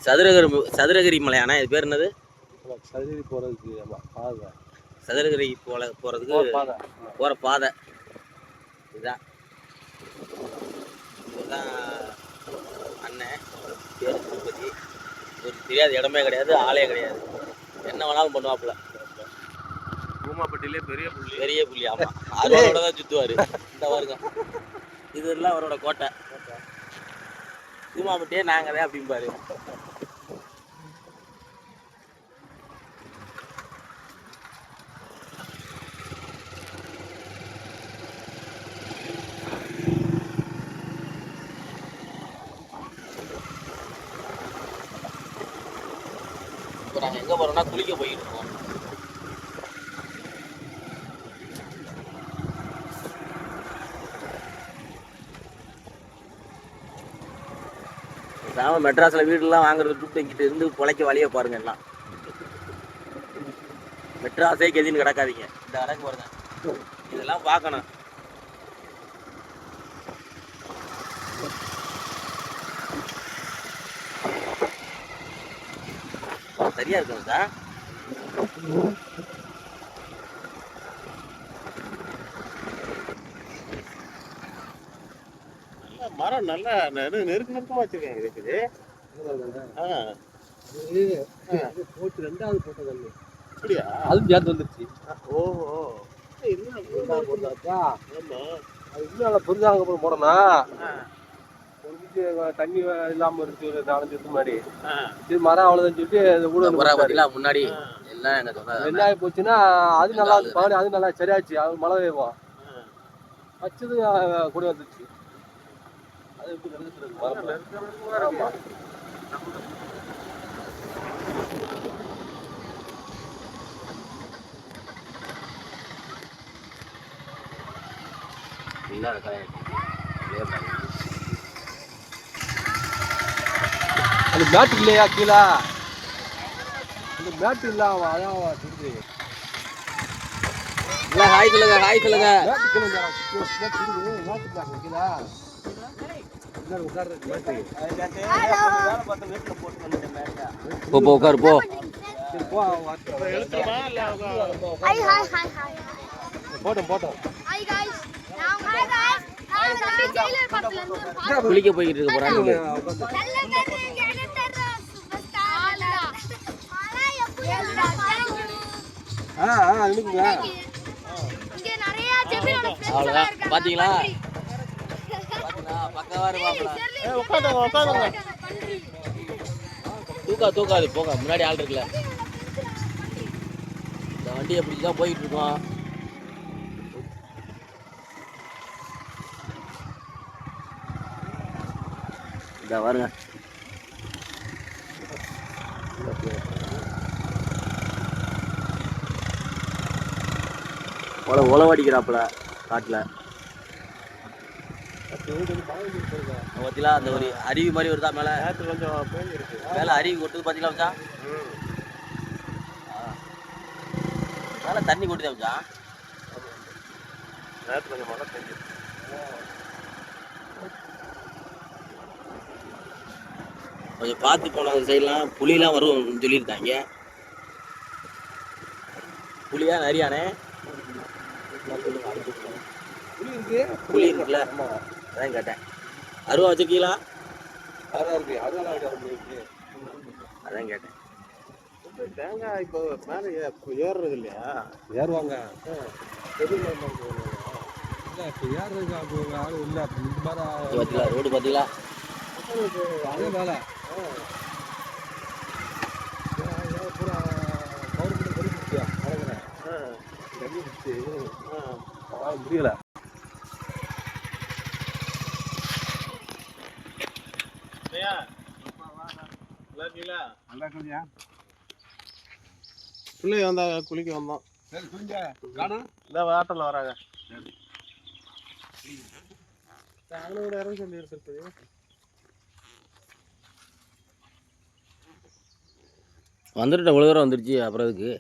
சதுரகிரி மலையானா இது பேர் என்னது? சதுரகிரி போகிறதுக்கு பாதை. சதுரகிரி போகிறதுக்கு போகிற பாதை இதுதான். இதுதான் அண்ணன் பேர் திருப்பதி. ஒரு தெரியாத இடமே கிடையாது, ஆளே கிடையாது. என்ன வேணாலும் பண்ணுவாப்புல. பூமாப்பட்டியிலே பெரிய புள்ளி. ஆமாம், அறுவாரோட தான் சுற்றுவார். இந்த வருங்க இதெல்லாம் அவரோட கோட்டை. பூமாப்பட்டியே நாங்கள் தான் அப்படிம்பாரு. இப்போ நாங்கள் எங்கே போகிறோம்னா குளிக்க போயிட்டு இருக்கோம். மெட்ராஸில் வீடுலாம் வாங்குறது விட்டு இங்கிட்ட இருந்து பொழைக்க வழியை பாருங்க. எல்லாம் மெட்ராஸே கெதின்னு கிடக்காதீங்க. இந்த கடைக்கு பாருங்க, இதெல்லாம் பார்க்கணும். சரியா இருக்கும் சார். மரம் நல்லா நெருக்கமா வச்சிருக்காங்க. இருக்குது போட்டு ரெண்டாவது போட்டது அப்படியா? அதுவும் சேர்ந்து வந்துருச்சு. ஓஹோ, போட்டாச்சா? ஆமா, அது இன்னும் புரிஞ்சாங்க அப்புறம் போடணும். தண்ணி இல்லாம இருக்கு ஒரு 4 வருஷத்துக்கு முன்னாடி. இது மரம் அவ்வளவுதான் சொல்லிட்டு முன்னாடி எல்லாம் என்ன ஆகி போச்சுன்னா அது நல்லா இருக்கு. அது நல்லா சரியாச்சு. அது மழை பெய்வோம் வச்சது கூட வந்துச்சு. அது எப்படி நடந்துட்டு அந்த மேட்டு இல்லையா கீழே? அந்த மேட்டு இல்லாம அதான் தெரியுது. ஹாய் சொல்லுங்க, ஹாய் சொல்லுங்க. போ உட்காரு போ. போட்டோம் குளிக்க போய்கிட்டு இருக்க போறாங்க. அவ்வளவுதான். பாத்தீங்களா தூக்காது போங்க. முன்னாடி ஆள் இருக்குல்ல, இந்த வண்டியை பிடிச்சிதான் போயிட்டு இருக்கோம். இந்த பாருங்க, உழவடிக்கிறாப்புல காட்டுல. பார்த்தீங்களா, அந்த ஒரு அருவி மாதிரி வருதா மேலே? கொஞ்சம் மேலே அருவி கொட்டுது பார்த்தீங்களா வச்சா? மேலே தண்ணி கொட்டுதா வச்சா? கொஞ்சம் மழை பெய்யுது. கொஞ்சம் பார்த்து போன அந்த சைட்லாம் புலிலாம் வரும் சொல்லியிருக்காங்க. புலியா நரியானே? புலி இருக்குல்ல, அதான் கேட்டேன். அருவா வச்சிருக்கீங்களா? அதான் கேட்டேன். தேங்காய் இப்போ மேலே ஏறுறது இல்லையா? ஏறுவாங்க. ரோடு பார்த்தீங்களா? அதே வேலை முடியல. பிள்ளை வந்தாங்க, குளிக்க வந்தோம். இந்த வாட்டர்ல வராங்க. இறங்க சொல்லி இருக்கு. வந்துட்டு இவ்வளோ தூரம் வந்துருச்சு. அப்புறம் அதுக்கு